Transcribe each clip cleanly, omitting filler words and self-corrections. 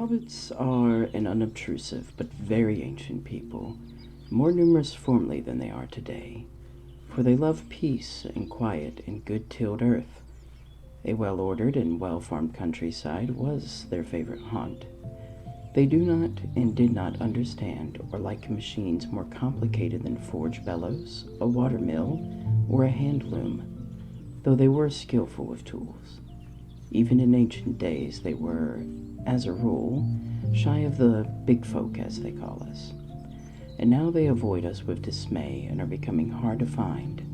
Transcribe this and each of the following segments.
Hobbits are an unobtrusive but very ancient people, more numerous formerly than they are today, for they love peace and quiet and good-tilled earth. A well-ordered and well-farmed countryside was their favorite haunt. They do not and did not understand or like machines more complicated than forge bellows, a water mill, or a hand loom, though they were skillful with tools. Even in ancient days, they were, as a rule, shy of the big folk, as they call us. And now they avoid us with dismay and are becoming hard to find.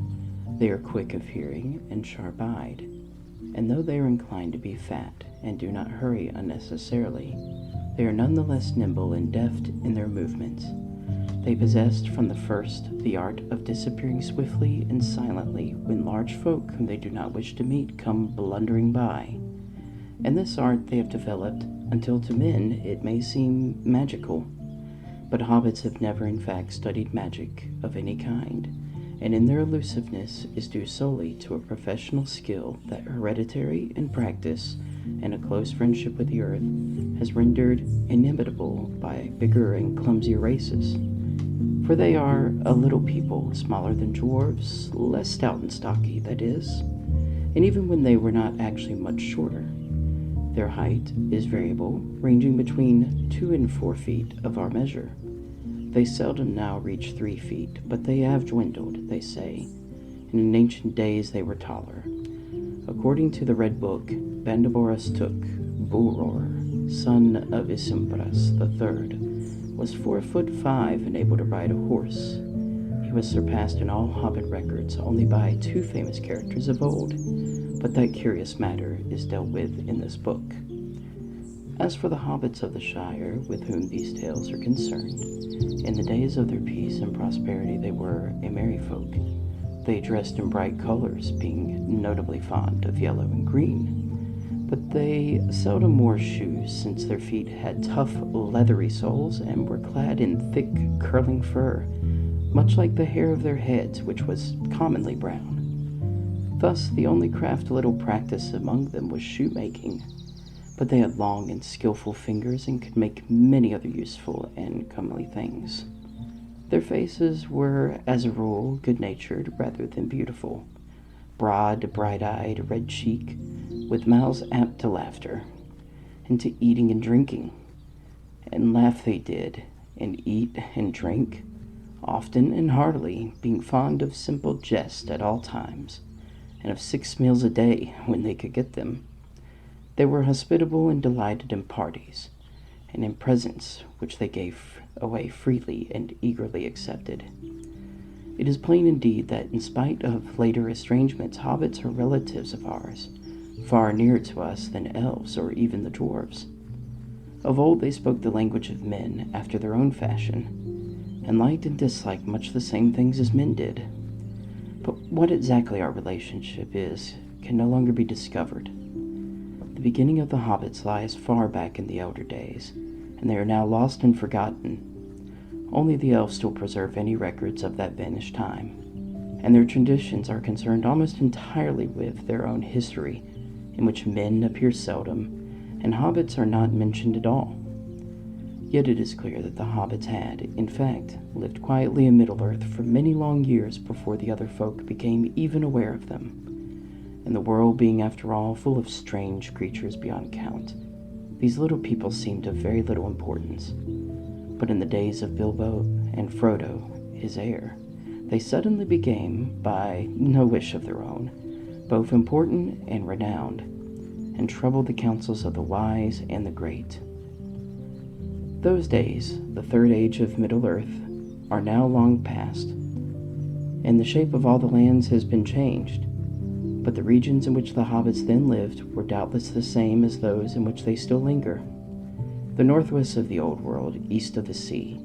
They are quick of hearing and sharp-eyed, and though they are inclined to be fat and do not hurry unnecessarily, they are none the less nimble and deft in their movements. They possessed from the first the art of disappearing swiftly and silently when large folk whom they do not wish to meet come blundering by. And this art they have developed until to men it may seem magical. But hobbits have never in fact studied magic of any kind, and in their elusiveness is due solely to a professional skill that hereditary and practice and a close friendship with the earth has rendered inimitable by bigger and clumsier races. For they are a little people, smaller than dwarves, less stout and stocky, that is, and even when they were not actually much shorter. Their height is variable, ranging between 2 and 4 feet of our measure. They seldom now reach 3 feet, but they have dwindled, they say, and in ancient days they were taller. According to the Red Book, Bandaboras took, Bulror, son of Isumbras III, was 4'5" and able to ride a horse. He was surpassed in all Hobbit records only by 2 famous characters of old, but that curious matter is dealt with in this book. As for the hobbits of the Shire, with whom these tales are concerned, in the days of their peace and prosperity they were a merry folk. They dressed in bright colors, being notably fond of yellow and green, but they seldom wore shoes, since their feet had tough, leathery soles and were clad in thick, curling fur, much like the hair of their heads, which was commonly brown. Thus, the only craft little practiced among them was shoemaking, but they had long and skillful fingers and could make many other useful and comely things. Their faces were, as a rule, good-natured rather than beautiful, broad, bright-eyed, red-cheeked, with mouths apt to laughter, and to eating and drinking. And laugh they did, and eat and drink, often and heartily, being fond of simple jest at all times, and of 6 meals a day when they could get them. They were hospitable and delighted in parties, and in presents which they gave away freely and eagerly accepted. It is plain indeed that in spite of later estrangements, hobbits are relatives of ours, far nearer to us than elves or even the dwarves. Of old they spoke the language of men after their own fashion, and liked and disliked much the same things as men did. But what exactly our relationship is can no longer be discovered. The beginning of the hobbits lies far back in the elder days, and they are now lost and forgotten. Only the elves still preserve any records of that vanished time, and their traditions are concerned almost entirely with their own history, in which men appear seldom, and hobbits are not mentioned at all. Yet it is clear that the hobbits had, in fact, lived quietly in Middle-earth for many long years before the other folk became even aware of them. And the world being, after all, full of strange creatures beyond count, these little people seemed of very little importance. But in the days of Bilbo and Frodo, his heir, they suddenly became, by no wish of their own, both important and renowned, and troubled the councils of the wise and the great. Those days, the third age of Middle-earth, are now long past, and the shape of all the lands has been changed, but the regions in which the hobbits then lived were doubtless the same as those in which they still linger. The northwest of the old world, east of the sea.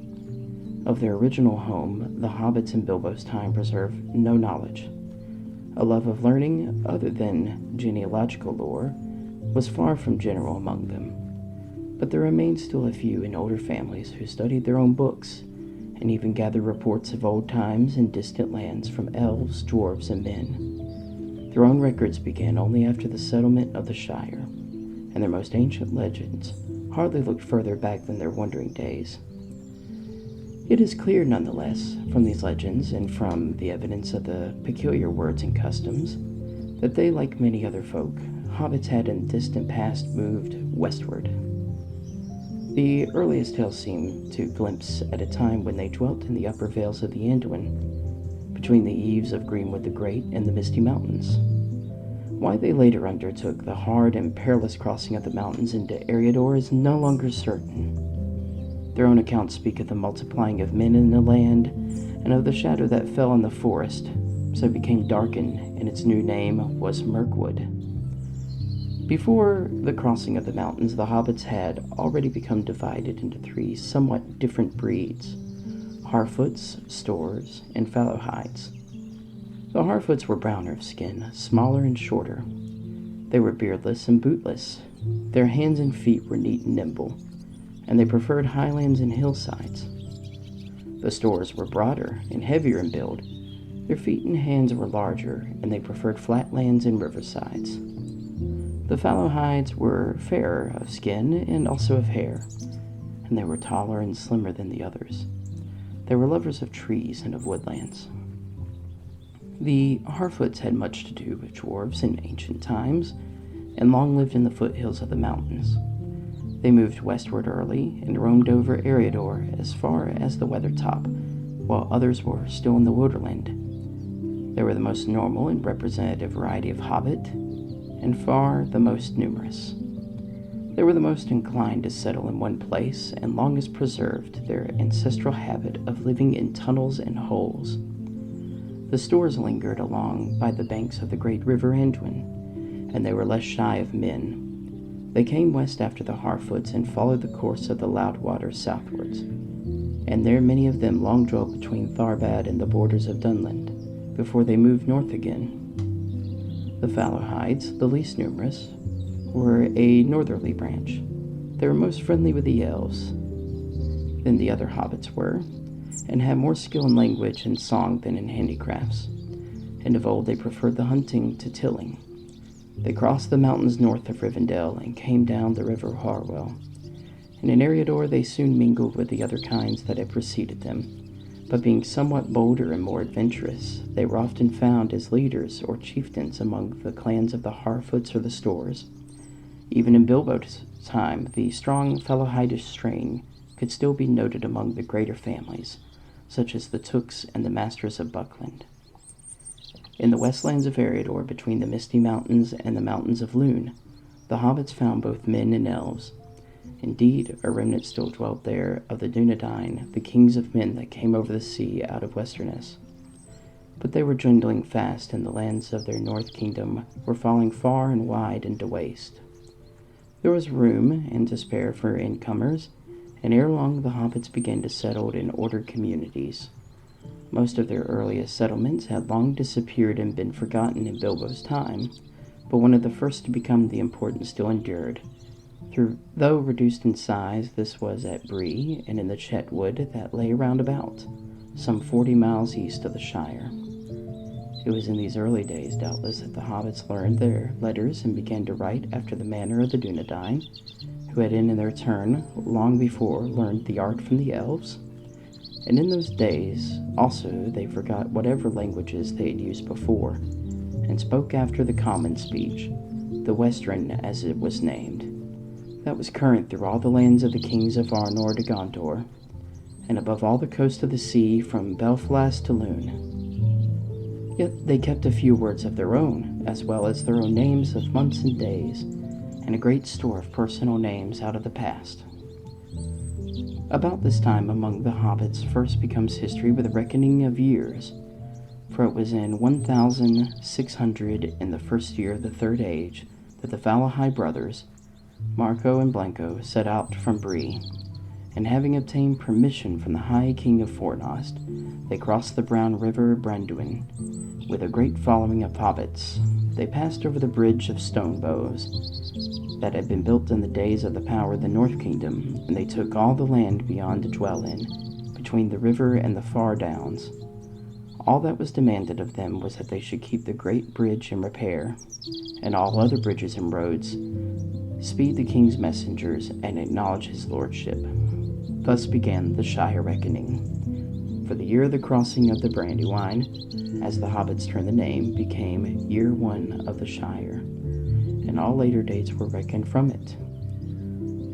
Of their original home, the hobbits in Bilbo's time preserve no knowledge. A love of learning, other than genealogical lore, was far from general among them. But there remained still a few in older families who studied their own books, and even gathered reports of old times and distant lands from elves, dwarves, and men. Their own records began only after the settlement of the Shire, and their most ancient legends hardly looked further back than their wandering days. It is clear, nonetheless, from these legends and from the evidence of the peculiar words and customs, that they, like many other folk, hobbits had in the distant past moved westward. The earliest tales seem to glimpse at a time when they dwelt in the upper vales of the Anduin, between the eaves of Greenwood the Great and the Misty Mountains. Why they later undertook the hard and perilous crossing of the mountains into Eriador is no longer certain. Their own accounts speak of the multiplying of men in the land, and of the shadow that fell on the forest, so it became darkened, and its new name was Mirkwood. Before the crossing of the mountains, the hobbits had already become divided into three somewhat different breeds: Harfoots, Stores, and Fallowhides. The Harfoots were browner of skin, smaller and shorter. They were beardless and bootless. Their hands and feet were neat and nimble, and they preferred highlands and hillsides. The Stores were broader and heavier in build. Their feet and hands were larger, and they preferred flatlands and riversides. The Fallowhides were fairer of skin and also of hair, and they were taller and slimmer than the others. They were lovers of trees and of woodlands. The Harfoots had much to do with dwarves in ancient times, and long lived in the foothills of the mountains. They moved westward early and roamed over Eriador as far as the Weathertop, while others were still in the Woderland. They were the most normal and representative variety of hobbit, and far the most numerous. They were the most inclined to settle in one place, and longest preserved their ancestral habit of living in tunnels and holes. The Stores lingered along by the banks of the great river Anduin, and they were less shy of men. They came west after the Harfoots and followed the course of the Loudwater southwards, and there many of them long dwelt between Tharbad and the borders of Dunland, before they moved north again. The Fallowhides, the least numerous, were a northerly branch. They were most friendly with the elves than the other hobbits were, and had more skill in language and song than in handicrafts, and of old they preferred the hunting to tilling. They crossed the mountains north of Rivendell and came down the river Harwell, and in Eriador they soon mingled with the other kinds that had preceded them, but being somewhat bolder and more adventurous, they were often found as leaders or chieftains among the clans of the Harfoots or the Stores. Even in Bilbo's time, the strong Fallowhidish strain could still be noted among the greater families, such as the Tooks and the Masters of Buckland. In the westlands of Eriador, between the Misty Mountains and the Mountains of Lune, the hobbits found both men and elves. Indeed, a remnant still dwelt there of the Dunedain, the kings of men that came over the sea out of Westerness. But they were dwindling fast, and the lands of their north kingdom were falling far and wide into waste. There was room and to spare for incomers, and ere long the hobbits began to settle in ordered communities. Most of their earliest settlements had long disappeared and been forgotten in Bilbo's time, but one of the first to become the important still endured. Though reduced in size, this was at Bree and in the Chetwood that lay round about, some 40 miles east of the Shire. It was in these early days, doubtless, that the hobbits learned their letters and began to write after the manner of the Dunedain, who had in their turn, long before, learned the art from the elves. And in those days, also, they forgot whatever languages they had used before, and spoke after the common speech, the Western as it was named. That was current through all the lands of the kings of Arnor to Gondor, and above all the coast of the sea from Belfast to Lune. Yet they kept a few words of their own, as well as their own names of months and days, and a great store of personal names out of the past. About this time among the hobbits first becomes history with a reckoning of years, for it was in 1600 in the first year of the Third Age that the Fallowhide brothers, Marco and Blanco, set out from Bree, and having obtained permission from the High King of Fornost, they crossed the brown river Branduin with a great following of hobbits. They passed over the bridge of stone bows that had been built in the days of the power of the North Kingdom, and they took all the land beyond to dwell in, between the river and the far downs. All that was demanded of them was that they should keep the great bridge in repair, and all other bridges and roads speed the king's messengers, and acknowledge his lordship. Thus began the Shire reckoning. For the year of the crossing of the Brandywine, as the hobbits turned the name, became year 1 of the Shire, and all later dates were reckoned from it.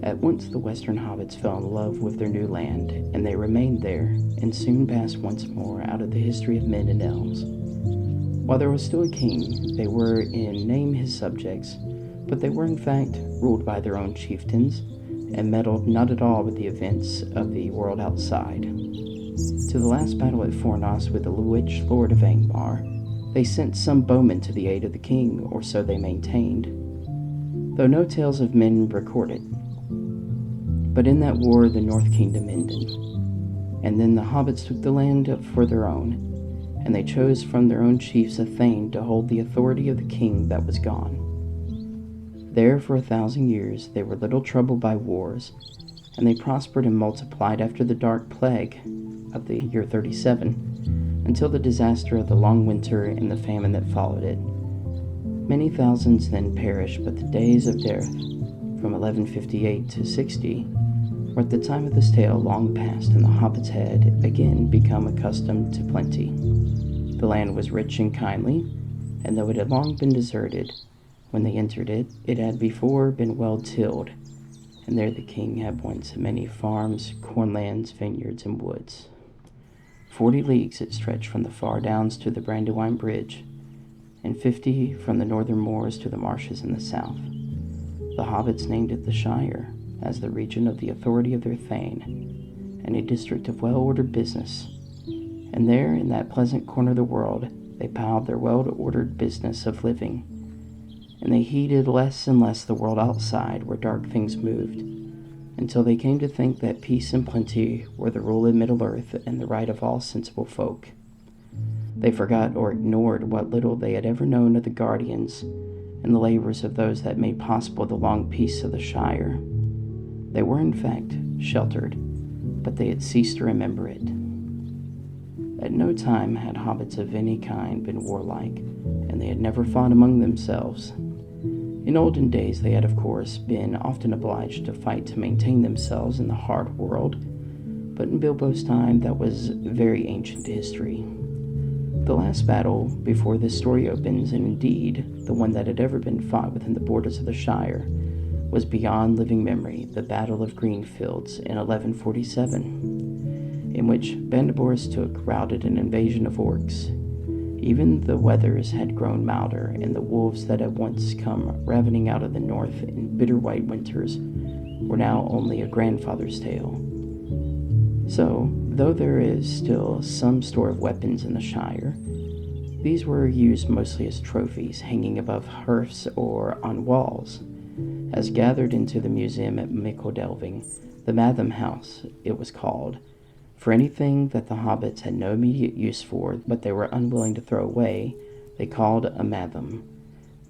At once the western hobbits fell in love with their new land, and they remained there, and soon passed once more out of the history of men and elves. While there was still a king, they were in name his subjects, but they were in fact ruled by their own chieftains, and meddled not at all with the events of the world outside. To the last battle at Fornos with the witch lord of Angmar, they sent some bowmen to the aid of the king, or so they maintained, though no tales of men recorded. But in that war the North Kingdom ended, and then the hobbits took the land for their own, and they chose from their own chiefs a thane to hold the authority of the king that was gone. There for 1,000 years they were little troubled by wars, and they prospered and multiplied after the dark plague of the year 37, until the disaster of the long winter and the famine that followed it. Many thousands then perished, but the days of dearth, from 1158 to 60, were at the time of this tale long past, and the hobbits had again become accustomed to plenty. The land was rich and kindly, and though it had long been deserted, when they entered it, it had before been well tilled, and there the king had once many farms, cornlands, vineyards, and woods. 40 leagues it stretched from the far downs to the Brandywine Bridge, and 50 from the northern moors to the marshes in the south. The hobbits named it the Shire, as the region of the authority of their thane, and a district of well-ordered business. And there, in that pleasant corner of the world, they piled their well-ordered business of living, and they heeded less and less the world outside where dark things moved, until they came to think that peace and plenty were the rule in Middle-earth and the right of all sensible folk. They forgot or ignored what little they had ever known of the guardians and the labors of those that made possible the long peace of the Shire. They were, in fact, sheltered, but they had ceased to remember it. At no time had hobbits of any kind been warlike, and they had never fought among themselves. In olden days they had, of course, been often obliged to fight to maintain themselves in the hard world, but in Bilbo's time that was very ancient history. The last battle before this story opens, and indeed the one that had ever been fought within the borders of the Shire, was beyond living memory, the Battle of Greenfields in 1147, in which Bandaboris Took routed an invasion of orcs. Even the weathers had grown milder, and the wolves that had once come ravening out of the north in bitter white winters were now only a grandfather's tale. So, though there is still some store of weapons in the Shire, these were used mostly as trophies hanging above hearths or on walls. As gathered into the museum at Mickledelving, the Matham House, it was called, for anything that the hobbits had no immediate use for, but they were unwilling to throw away, they called a Matham.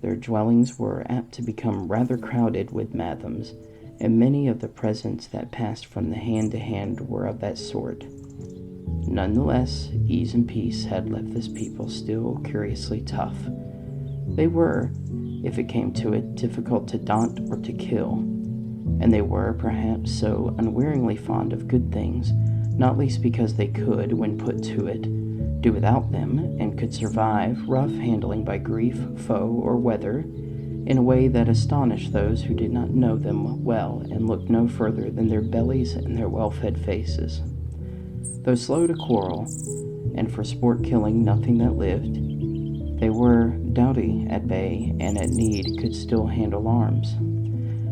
Their dwellings were apt to become rather crowded with Mathams, and many of the presents that passed from the hand to hand were of that sort. Nonetheless, ease and peace had left this people still curiously tough. They were, if it came to it, difficult to daunt or to kill, and they were, perhaps, so unwearingly fond of good things, not least because they could, when put to it, do without them, and could survive rough handling by grief, foe, or weather, in a way that astonished those who did not know them well and looked no further than their bellies and their well-fed faces. Though slow to quarrel, and for sport killing nothing that lived, they were doughty at bay, and at need could still handle arms.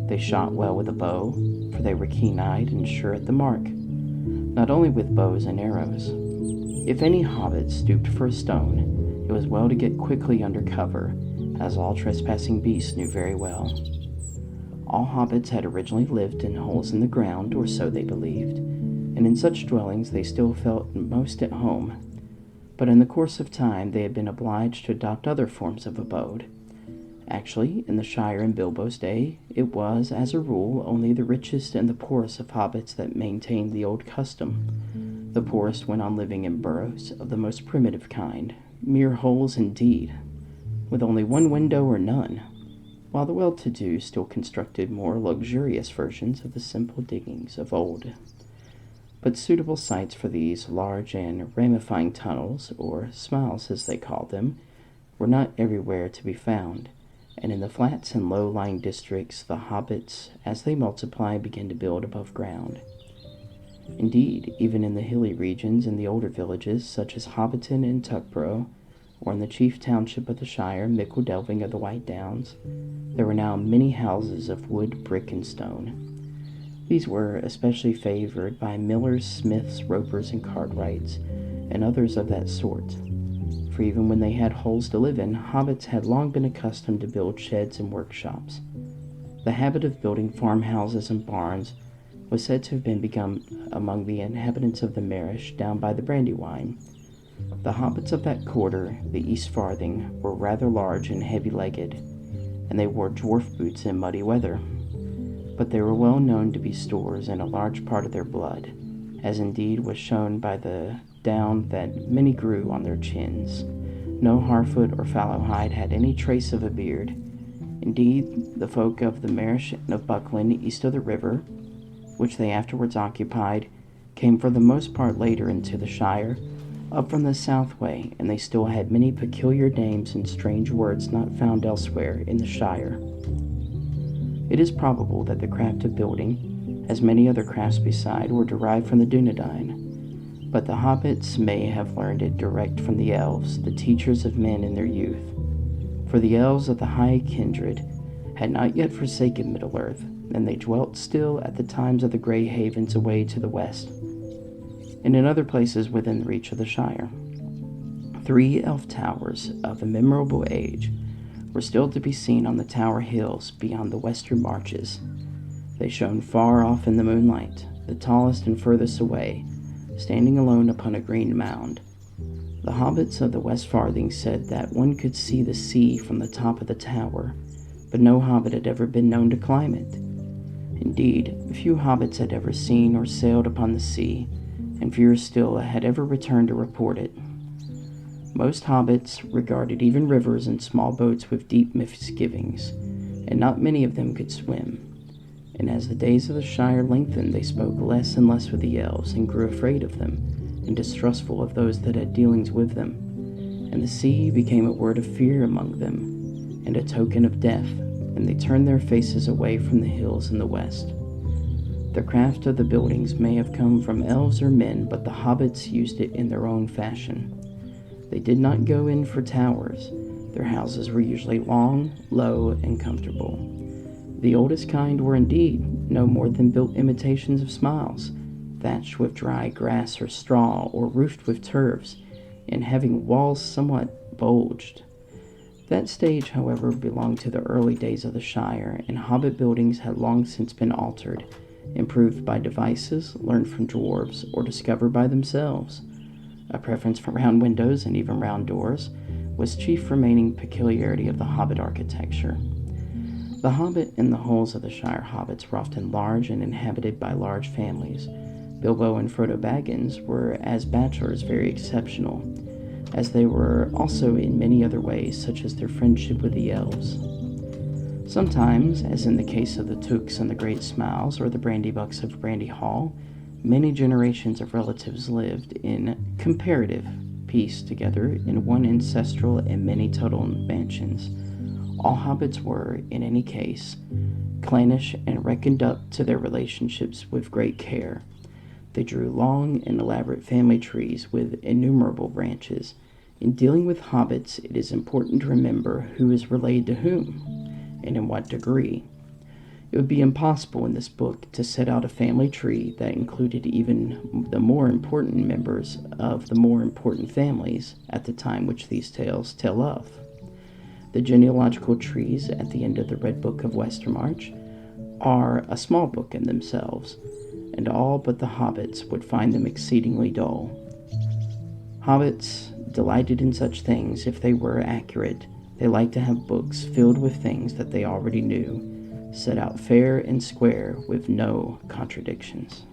They shot well with a bow, for they were keen-eyed and sure at the mark, not only with bows and arrows. If any hobbit stooped for a stone, it was well to get quickly under cover, as all trespassing beasts knew very well. All hobbits had originally lived in holes in the ground, or so they believed, and in such dwellings they still felt most at home. But in the course of time they had been obliged to adopt other forms of abode. Actually, in the Shire in Bilbo's day, it was, as a rule, only the richest and the poorest of hobbits that maintained the old custom. The poorest went on living in burrows of the most primitive kind, mere holes indeed, with only one window or none. while the well-to-do still constructed more luxurious versions of the simple diggings of old. But suitable sites for these large and ramifying tunnels, or smiles as they called them, were not everywhere to be found, and in the flats and low-lying districts the hobbits, as they multiplied, began to build above ground. Indeed, even in the hilly regions in the older villages, such as Hobbiton and Tuckborough, or in the chief township of the Shire, Mickledelving of the White Downs, there were now many houses of wood, brick, and stone. These were especially favored by millers, smiths, ropers, and cartwrights, and others of that sort. For even when they had holes to live in, hobbits had long been accustomed to build sheds and workshops. The habit of building farmhouses and barns was said to have been begun among the inhabitants of the Marish down by the Brandywine. The hobbits of that quarter, the East Farthing, were rather large and heavy-legged, and they wore dwarf boots in muddy weather. But they were well known to be stores in a large part of their blood, as indeed was shown by the down that many grew on their chins. No Harfoot or Fallowhide had any trace of a beard. Indeed, the folk of the Marish and of Buckland, east of the river, which they afterwards occupied, came for the most part later into the Shire, up from the south way, and they still had many peculiar names and strange words not found elsewhere in the Shire. It is probable that the craft of building, as many other crafts beside, were derived from the Dunedain, but the hobbits may have learned it direct from the elves, the teachers of men in their youth. For the elves of the high kindred had not yet forsaken Middle-earth, and they dwelt still at the times of the Grey Havens away to the west, and in other places within the reach of the Shire. 3 elf towers of a memorable age were still to be seen on the Tower Hills beyond the western marches. They shone far off in the moonlight, the tallest and furthest away, standing alone upon a green mound. The hobbits of the West Farthing said that one could see the sea from the top of the tower, but no hobbit had ever been known to climb it. Indeed, few hobbits had ever seen or sailed upon the sea, and fewer still had ever returned to report it. Most hobbits regarded even rivers and small boats with deep misgivings, and not many of them could swim. And as the days of the Shire lengthened, they spoke less and less with the elves, and grew afraid of them, and distrustful of those that had dealings with them. And the sea became a word of fear among them, and a token of death, and they turned their faces away from the hills in the west. The craft of the buildings may have come from elves or men, but the hobbits used it in their own fashion. They did not go in for towers. Their houses were usually long, low, and comfortable. The oldest kind were indeed no more than built imitations of smiles, thatched with dry grass or straw, or roofed with turfs, and having walls somewhat bulged. That stage, however, belonged to the early days of the Shire, and hobbit buildings had long since been altered, improved by devices learned from dwarves or discovered by themselves. A preference for round windows and even round doors was chief remaining peculiarity of the hobbit architecture. The hobbit and the holes of the Shire hobbits were often large and inhabited by large families. Bilbo and Frodo Baggins were, as bachelors, very exceptional, as they were also in many other ways, such as their friendship with the elves. Sometimes, as in the case of the Tooks and the Great Smiles, or the Brandybucks of Brandy Hall, many generations of relatives lived in comparative peace together in one ancestral and many total mansions. All hobbits were, in any case, clannish and reckoned up to their relationships with great care. They drew long and elaborate family trees with innumerable branches. In dealing with hobbits, it is important to remember who is related to whom, and in what degree. It would be impossible in this book to set out a family tree that included even the more important members of the more important families at the time which these tales tell of. The genealogical trees at the end of the Red Book of Westermarch are a small book in themselves, and all but the hobbits would find them exceedingly dull. Hobbits delighted in such things if they were accurate. They liked to have books filled with things that they already knew, set out fair and square with no contradictions.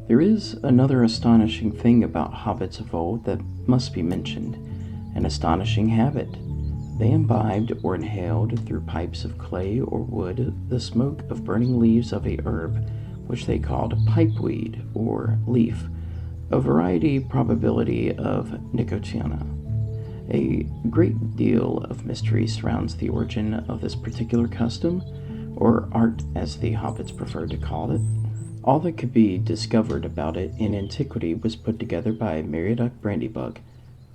There is another astonishing thing about hobbits of old that must be mentioned, an astonishing habit. They imbibed or inhaled through pipes of clay or wood the smoke of burning leaves of a herb which they called pipeweed or leaf, a variety probability of nicotiana. A great deal of mystery surrounds the origin of this particular custom, or art as the hobbits preferred to call it. All that could be discovered about it in antiquity was put together by Meriadoc Brandybug,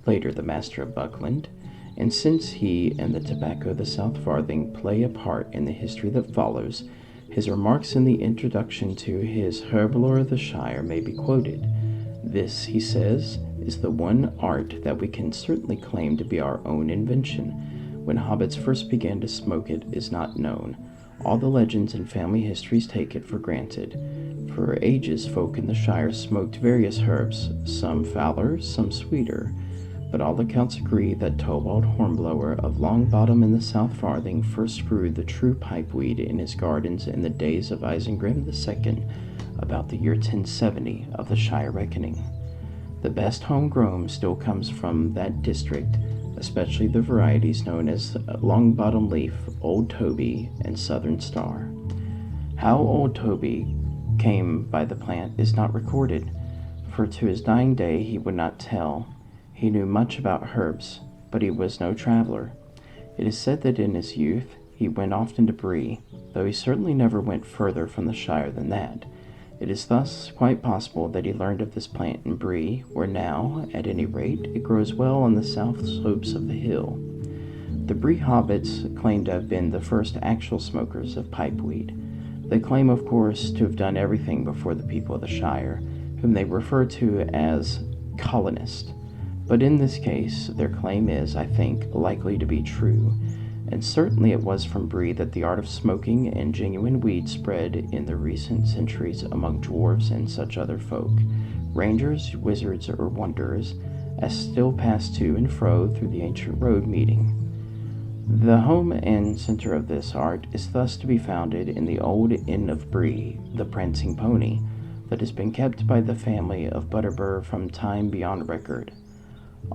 later the Master of Buckland, and since he and the tobacco of the South Farthing play a part in the history that follows, his remarks in the introduction to his Herblore of the Shire may be quoted. This, he says, is the one art that we can certainly claim to be our own invention. When hobbits first began to smoke it is not known. All the legends and family histories take it for granted. For ages folk in the Shire smoked various herbs, some fouler, some sweeter, but all accounts agree that Tobald Hornblower of Longbottom in the South Farthing first grew the true pipeweed in his gardens in the days of Isengrim II, about the year 1070 of the Shire reckoning. The best homegrown still comes from that district, especially the varieties known as Longbottom Leaf, Old Toby, and Southern Star. How Old Toby came by the plant is not recorded, for to his dying day he would not tell. He knew much about herbs, but he was no traveler. It is said that in his youth he went often to Bree, though he certainly never went further from the Shire than that. It is thus quite possible that he learned of this plant in Bree, where now, at any rate, it grows well on the south slopes of the hill. The Bree hobbits claim to have been the first actual smokers of pipeweed. They claim, of course, to have done everything before the people of the Shire, whom they refer to as colonists. But in this case, their claim is, I think, likely to be true, and certainly it was from Bree that the art of smoking and genuine weed spread in the recent centuries among dwarves and such other folk, rangers, wizards, or wanderers, as still pass to and fro through the ancient road meeting. The home and center of this art is thus to be founded in the old Inn of Bree, the Prancing Pony, that has been kept by the family of Butterbur from time beyond record.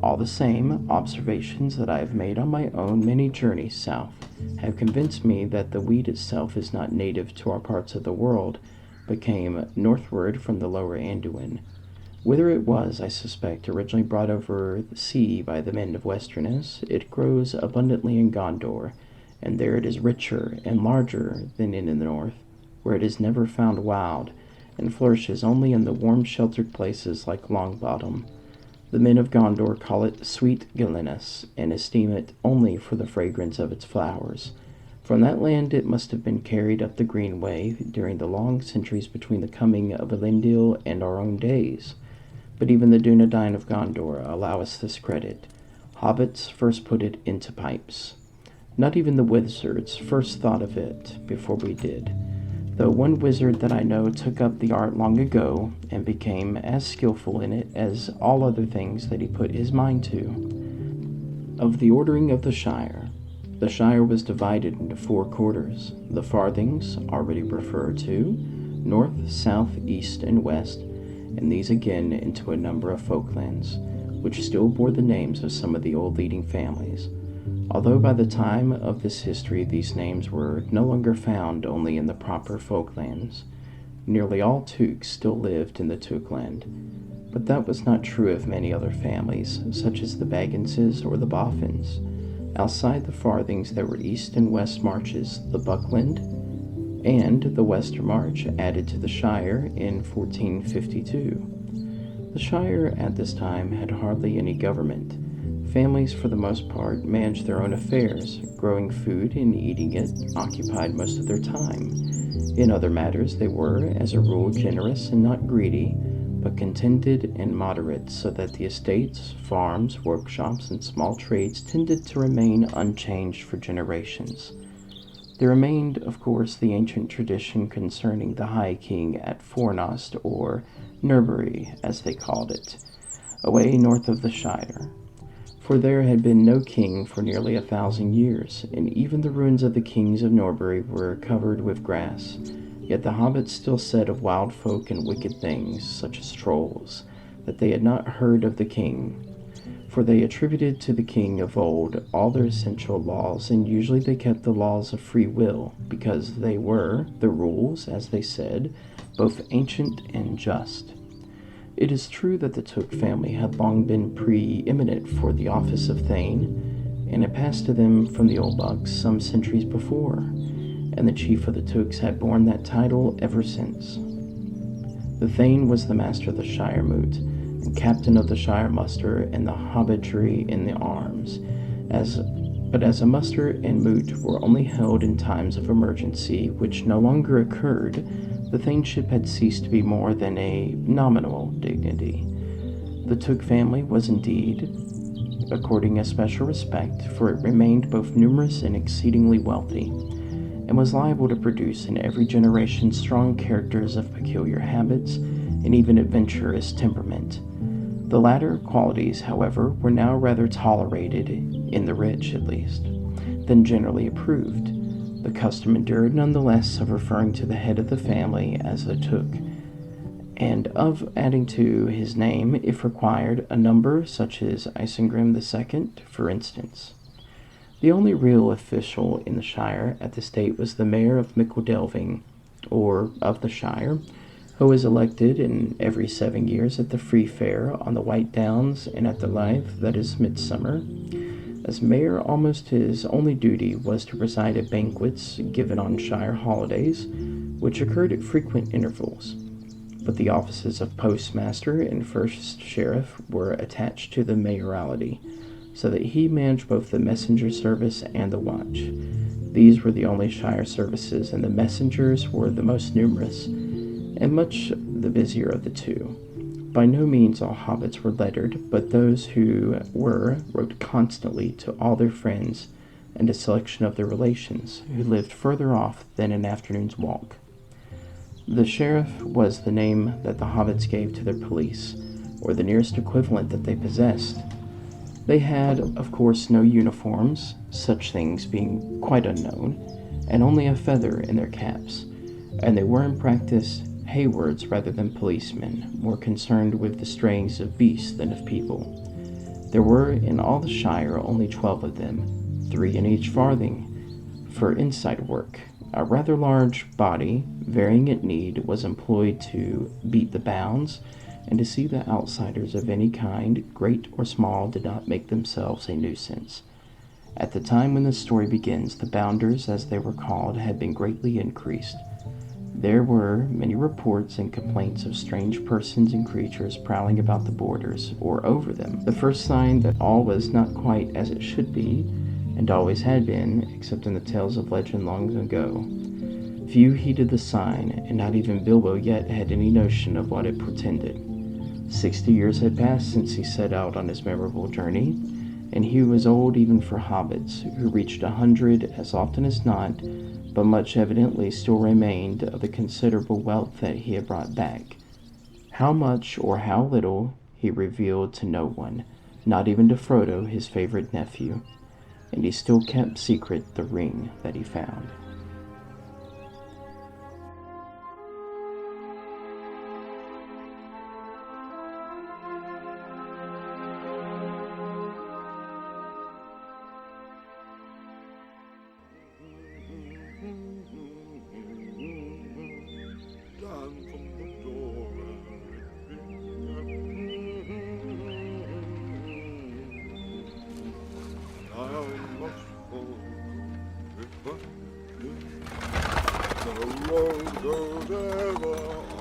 All the same, observations that I have made on my own many journeys south have convinced me that the weed itself is not native to our parts of the world, but came northward from the lower Anduin. Whither it was, I suspect, originally brought over the sea by the men of Westerness, it grows abundantly in Gondor, and there it is richer and larger than in the north, where it is never found wild, and flourishes only in the warm sheltered places like Longbottom. The men of Gondor call it sweet Galenus, and esteem it only for the fragrance of its flowers. From that land it must have been carried up the Greenway during the long centuries between the coming of Elendil and our own days. But even the Dunedain of Gondor allow us this credit. Hobbits first put it into pipes. Not even the wizards first thought of it before we did, though one wizard that I know took up the art long ago and became as skillful in it as all other things that he put his mind to. Of the ordering of the Shire was divided into 4 quarters, the farthings, already referred to, north, south, east, and west, and these again into a number of folklands, which still bore the names of some of the old leading families, although by the time of this history these names were no longer found only in the proper folklands. Nearly all Tooks still lived in the Tookland, but that was not true of many other families, such as the Bagginses or the Boffins. Outside the farthings there were east and west marches, the Buckland, and the Western March, added to the Shire in 1452. The Shire at this time had hardly any government. Families, for the most part, managed their own affairs. Growing food and eating it occupied most of their time. In other matters, they were, as a rule, generous and not greedy, but contented and moderate, so that the estates, farms, workshops, and small trades tended to remain unchanged for generations. There remained, of course, the ancient tradition concerning the High King at Fornost, or Nurbury, as they called it, away north of the Shire. For there had been no king for nearly 1,000 years, and even the ruins of the kings of Norbury were covered with grass. Yet the hobbits still said of wild folk and wicked things, such as trolls, that they had not heard of the king. for they attributed to the king of old all their essential laws, and usually they kept the laws of free will, because they were, the rules, as they said, both ancient and just. It is true that the Took family had long been preeminent for the office of Thane, and it passed to them from the old bucks some centuries before, and the chief of the Tooks had borne that title ever since. The Thane was the master of the Shire moot, and captain of the Shire muster and the hobbitry in the arms, but as a muster and moot were only held in times of emergency, which no longer occurred, the thaneship had ceased to be more than a nominal dignity. The Took family was indeed according a special respect, for it remained both numerous and exceedingly wealthy, and was liable to produce in every generation strong characters of peculiar habits and even adventurous temperament. The latter qualities, however, were now rather tolerated, in the rich at least, than generally approved. The custom endured nonetheless of referring to the head of the family as a Took, and of adding to his name, if required, a number such as Isengrim II, for instance. The only real official in the Shire at this date was the mayor of Mickledelving, or of the Shire, who was elected in every 7 years at the Free Fair on the White Downs and at the Lythe, that is Midsummer. As mayor, almost his only duty was to preside at banquets given on Shire holidays, which occurred at frequent intervals. But the offices of postmaster and first sheriff were attached to the mayoralty, so that he managed both the messenger service and the watch. These were the only Shire services, and the messengers were the most numerous, and much the busier of the two. By no means all hobbits were lettered, but those who were wrote constantly to all their friends and a selection of their relations, who lived further off than an afternoon's walk. The sheriff was the name that the hobbits gave to their police, or the nearest equivalent that they possessed. They had, of course, no uniforms, such things being quite unknown, and only a feather in their caps, and they were in practice haywards rather than policemen, more concerned with the strayings of beasts than of people. There were in all the Shire only 12 of them, 3 in each farthing, for inside work. A rather large body, varying at need, was employed to beat the bounds, and to see that outsiders of any kind, great or small, did not make themselves a nuisance. At the time when the story begins, the bounders, as they were called, had been greatly increased. There were many reports and complaints of strange persons and creatures prowling about the borders, or over them, the first sign that all was not quite as it should be, and always had been, except in the tales of legend long ago. Few heeded the sign, and not even Bilbo yet had any notion of what it portended. 60 years had passed since he set out on his memorable journey, and he was old even for hobbits, who reached 100 as often as not, but much evidently still remained of the considerable wealth that he had brought back. How much or how little he revealed to no one, not even to Frodo, his favorite nephew, and he still kept secret the ring that he found. The road goes ever